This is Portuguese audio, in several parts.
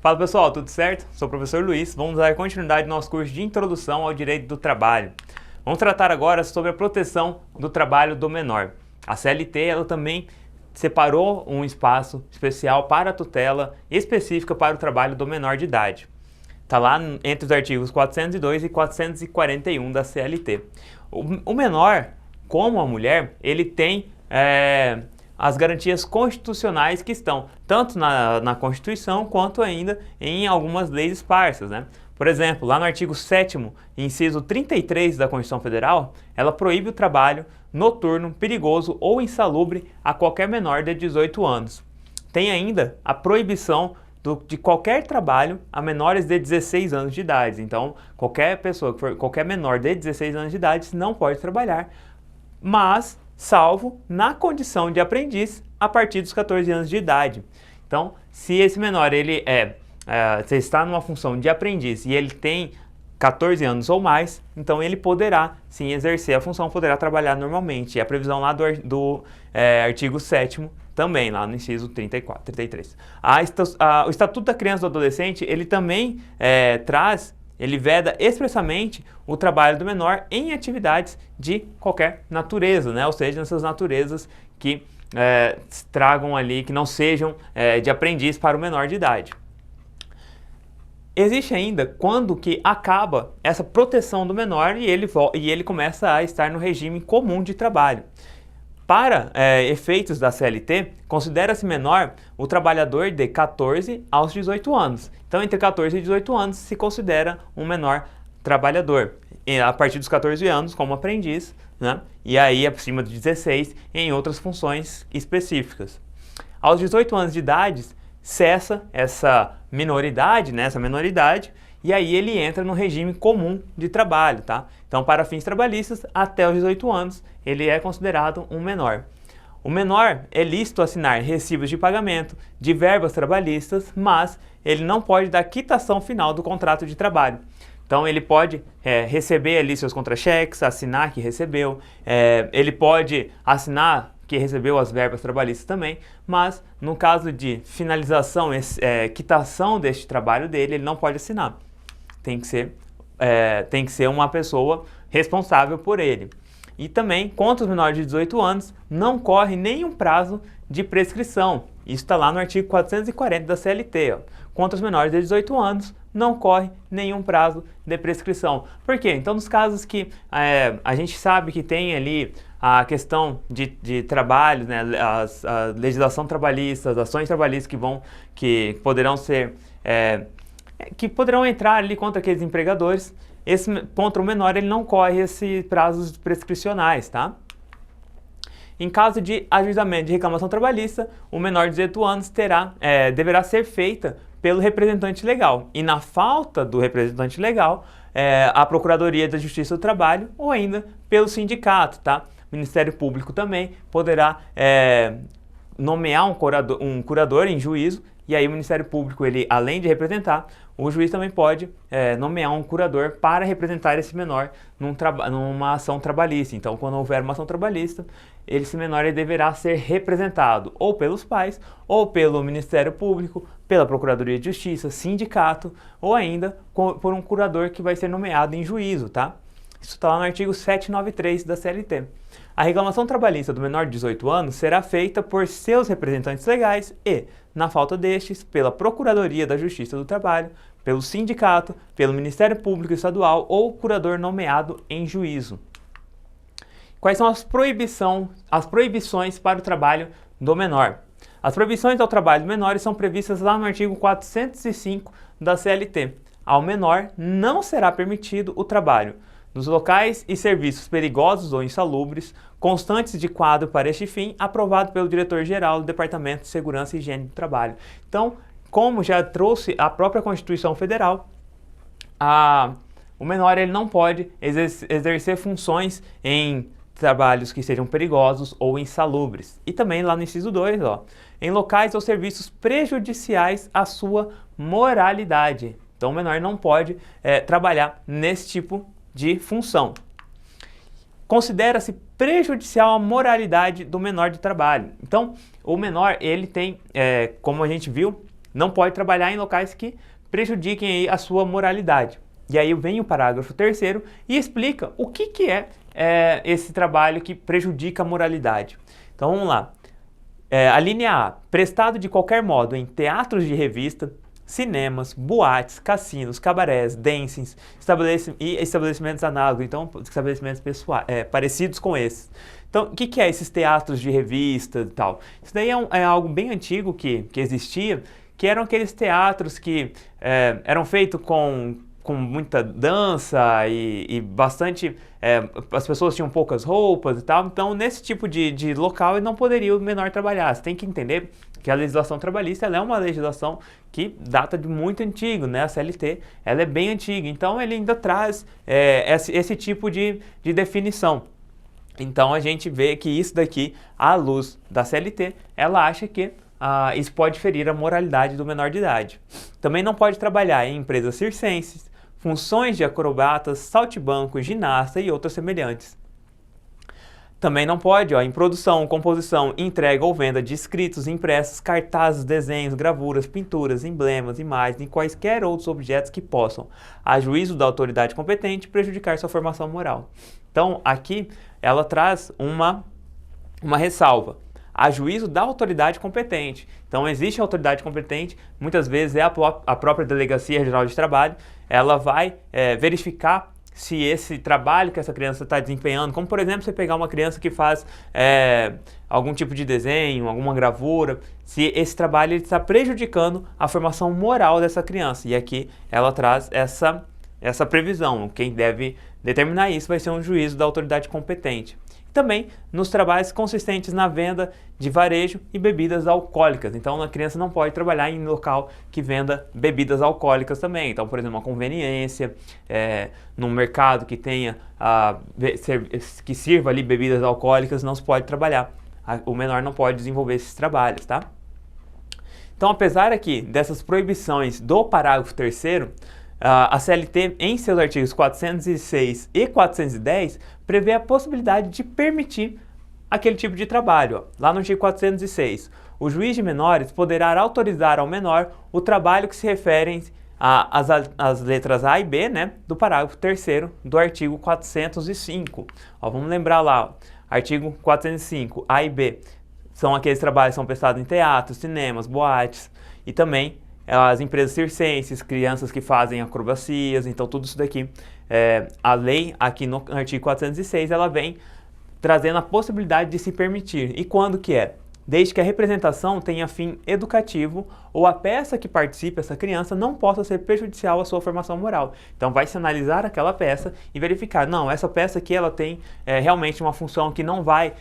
Fala pessoal, tudo certo? Sou o professor Luiz, vamos dar continuidade ao nosso curso de Introdução ao Direito do Trabalho. Vamos tratar agora sobre a proteção do trabalho do menor. A CLT ela também separou um espaço especial para a tutela específica para o trabalho do menor de idade. Está lá entre os artigos 402 e 441 da CLT. O menor, como a mulher, ele tem as garantias constitucionais que estão tanto na Constituição quanto ainda em algumas leis esparsas, né? Por exemplo, lá no artigo 7º, inciso 33 da Constituição Federal, ela proíbe o trabalho noturno, perigoso ou insalubre a qualquer menor de 18 anos. Tem ainda a proibição de qualquer trabalho a menores de 16 anos de idade. Então, qualquer pessoa, qualquer menor de 16 anos de idade não pode trabalhar, mas salvo na condição de aprendiz a partir dos 14 anos de idade. Então, se esse menor ele se está numa função de aprendiz e ele tem 14 anos ou mais, então ele poderá sim exercer a função, poderá trabalhar normalmente. E a previsão lá do artigo 7º também, lá no inciso 34, 33. O Estatuto da Criança e do Adolescente, ele também ele veda expressamente o trabalho do menor em atividades de qualquer natureza, né? Ou seja, nessas naturezas que tragam ali, que não sejam de aprendiz para o menor de idade. Existe ainda quando que acaba essa proteção do menor e ele começa a estar no regime comum de trabalho. Para efeitos da CLT, considera-se menor o trabalhador de 14 aos 18 anos. Então, entre 14 e 18 anos se considera um menor trabalhador. E a partir dos 14 anos, como aprendiz, né? E aí, acima de 16, em outras funções específicas. Aos 18 anos de idade, cessa essa minoridade, né? E aí ele entra no regime comum de trabalho, tá? Então, para fins trabalhistas, até os 18 anos, ele é considerado um menor. O menor é lícito assinar recibos de pagamento de verbas trabalhistas, mas ele não pode dar quitação final do contrato de trabalho. Então, ele pode receber ali seus contra-cheques, assinar que recebeu, ele pode assinar que recebeu as verbas trabalhistas também, mas no caso de finalização, quitação deste trabalho dele, ele não pode assinar. Tem que ser uma pessoa responsável por ele. E também, contra os menores de 18 anos, não corre nenhum prazo de prescrição. Isso está lá no artigo 440 da CLT. Ó. Contra os menores de 18 anos, não corre nenhum prazo de prescrição. Por quê? Então, nos casos que a gente sabe que tem ali a questão de trabalho, né, a legislação trabalhista, as ações trabalhistas que poderão ser... que poderão entrar ali contra aqueles empregadores, contra o menor ele não corre esses prazos prescricionais, tá? Em caso de ajuizamento de reclamação trabalhista, o menor de 18 anos deverá ser feita pelo representante legal. E na falta do representante legal, a Procuradoria da Justiça do Trabalho ou ainda pelo sindicato, tá? O Ministério Público também poderá nomear um curador em juízo. E aí o Ministério Público, ele, além de representar, o juiz também pode nomear um curador para representar esse menor numa ação trabalhista. Então, quando houver uma ação trabalhista, esse menor ele deverá ser representado ou pelos pais, ou pelo Ministério Público, pela Procuradoria de Justiça, sindicato, ou ainda por um curador que vai ser nomeado em juízo, tá? Isso está lá no artigo 793 da CLT. A reclamação trabalhista do menor de 18 anos será feita por seus representantes legais e, na falta destes, pela Procuradoria da Justiça do Trabalho, pelo sindicato, pelo Ministério Público Estadual ou curador nomeado em juízo. Quais são as proibições para o trabalho do menor? As proibições ao trabalho do menor são previstas lá no artigo 405 da CLT. Ao menor não será permitido o trabalho nos locais e serviços perigosos ou insalubres, constantes de quadro para este fim, aprovado pelo diretor-geral do Departamento de Segurança e Higiene do Trabalho. Então, como já trouxe a própria Constituição Federal, o menor ele não pode exercer funções em trabalhos que sejam perigosos ou insalubres. E também lá no inciso 2, ó, em locais ou serviços prejudiciais à sua moralidade. Então, o menor não pode trabalhar nesse tipo de função. Considera-se prejudicial à moralidade do menor de trabalho. Então, o menor, ele tem, como a gente viu, não pode trabalhar em locais que prejudiquem aí a sua moralidade. E aí vem o parágrafo 3º e explica o que é esse trabalho que prejudica a moralidade. Então vamos lá. A linha A, prestado de qualquer modo em teatros de revista, cinemas, boates, cassinos, cabarés, dancings e estabelecimentos análogos, então estabelecimentos parecidos com esses. Então, o que é esses teatros de revista e tal? Isso daí é algo bem antigo que existia, que eram aqueles teatros que eram feitos com muita dança e bastante... as pessoas tinham poucas roupas e tal, então nesse tipo de local não poderia o menor trabalhar. Você tem que entender que a legislação trabalhista ela é uma legislação que data de muito antigo, né? A CLT ela é bem antiga, então ele ainda traz esse tipo de definição. Então a gente vê que isso daqui, à luz da CLT, ela acha que isso pode ferir a moralidade do menor de idade. Também não pode trabalhar em empresas circenses, funções de acrobatas, saltimbanco, ginasta e outras semelhantes. Também não pode, em produção, composição, entrega ou venda de escritos, impressos, cartazes, desenhos, gravuras, pinturas, emblemas, imagens e quaisquer outros objetos que possam, a juízo da autoridade competente, prejudicar sua formação moral. Então, aqui ela traz uma ressalva. A juízo da autoridade competente. Então, existe a autoridade competente, muitas vezes é a própria Delegacia Regional de Trabalho, ela vai verificar se esse trabalho que essa criança está desempenhando, como por exemplo, você pegar uma criança que faz algum tipo de desenho, alguma gravura, se esse trabalho está prejudicando a formação moral dessa criança. E aqui ela traz essa previsão. Quem deve determinar isso vai ser um juízo da autoridade competente. Também nos trabalhos consistentes na venda de varejo e bebidas alcoólicas. Então, a criança não pode trabalhar em local que venda bebidas alcoólicas também. Então, por exemplo, uma conveniência, num mercado que tenha que sirva ali bebidas alcoólicas, não se pode trabalhar. O menor não pode desenvolver esses trabalhos, tá? Então, apesar aqui dessas proibições do parágrafo 3º, a CLT, em seus artigos 406 e 410, prevê a possibilidade de permitir aquele tipo de trabalho. Lá no artigo 406, o juiz de menores poderá autorizar ao menor o trabalho que se referem às letras A e B, né, do parágrafo 3º do artigo 405. Vamos lembrar lá, artigo 405, A e B, são aqueles trabalhos que são prestados em teatros, cinemas, boates e também as empresas circenses, crianças que fazem acrobacias, então tudo isso daqui, a lei aqui no artigo 406, ela vem trazendo a possibilidade de se permitir. E quando que é? Desde que a representação tenha fim educativo ou a peça que participe, essa criança, não possa ser prejudicial à sua formação moral. Então vai se analisar aquela peça e verificar, não, essa peça aqui ela tem realmente uma função que não vai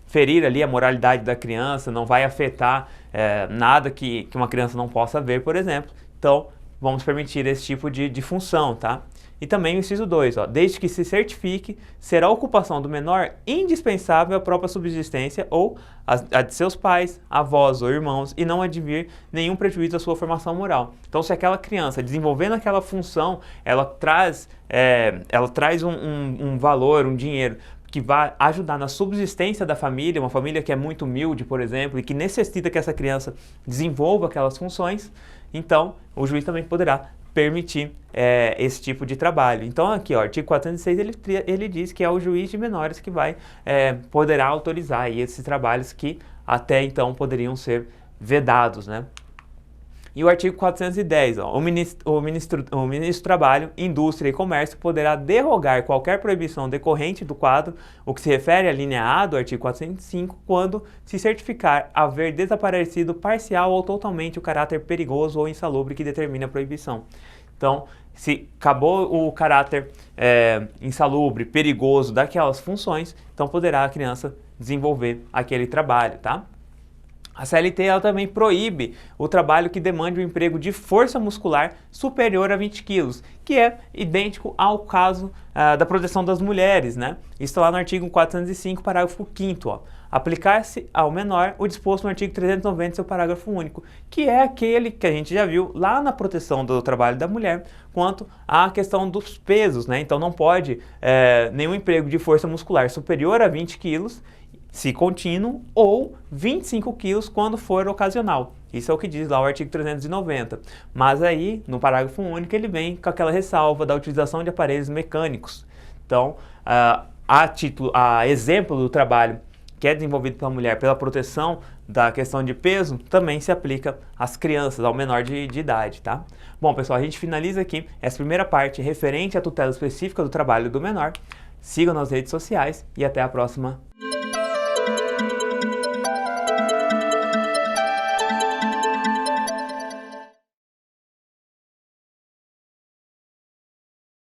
ferir ali a moralidade da criança, não vai afetar nada que uma criança não possa ver, por exemplo. Então vamos permitir esse tipo de função, tá? E também o inciso 2, desde que se certifique ser a ocupação do menor indispensável à própria subsistência ou a de seus pais, avós ou irmãos e não advir nenhum prejuízo à sua formação moral. Então, se aquela criança desenvolvendo aquela função, ela traz um valor, um dinheiro que vai ajudar na subsistência da família, uma família que é muito humilde, por exemplo, e que necessita que essa criança desenvolva aquelas funções, então o juiz também poderá permitir esse tipo de trabalho. Então aqui, artigo 406, ele diz que é o juiz de menores que poderá autorizar aí esses trabalhos que até então poderiam ser vedados, né? E o artigo 410, o ministro do Trabalho, Indústria e Comércio poderá derrogar qualquer proibição decorrente do quadro, o que se refere à linha A do artigo 405, quando se certificar haver desaparecido parcial ou totalmente o caráter perigoso ou insalubre que determina a proibição. Então, se acabou o caráter insalubre, perigoso daquelas funções, então poderá a criança desenvolver aquele trabalho, tá? A CLT ela também proíbe o trabalho que demande um emprego de força muscular superior a 20 quilos, que é idêntico ao caso da proteção das mulheres, né? Isso está lá no artigo 405, parágrafo 5º. Aplicar-se ao menor o disposto no artigo 390, seu parágrafo único, que é aquele que a gente já viu lá na proteção do trabalho da mulher, quanto à questão dos pesos, né? Então não pode nenhum emprego de força muscular superior a 20 quilos se contínuo, ou 25 quilos quando for ocasional. Isso é o que diz lá o artigo 390. Mas aí, no parágrafo único, ele vem com aquela ressalva da utilização de aparelhos mecânicos. Então, a exemplo do trabalho que é desenvolvido pela mulher pela proteção da questão de peso, também se aplica às crianças, ao menor de idade, tá? Bom, pessoal, a gente finaliza aqui essa primeira parte referente à tutela específica do trabalho do menor. Sigam nas redes sociais e até a próxima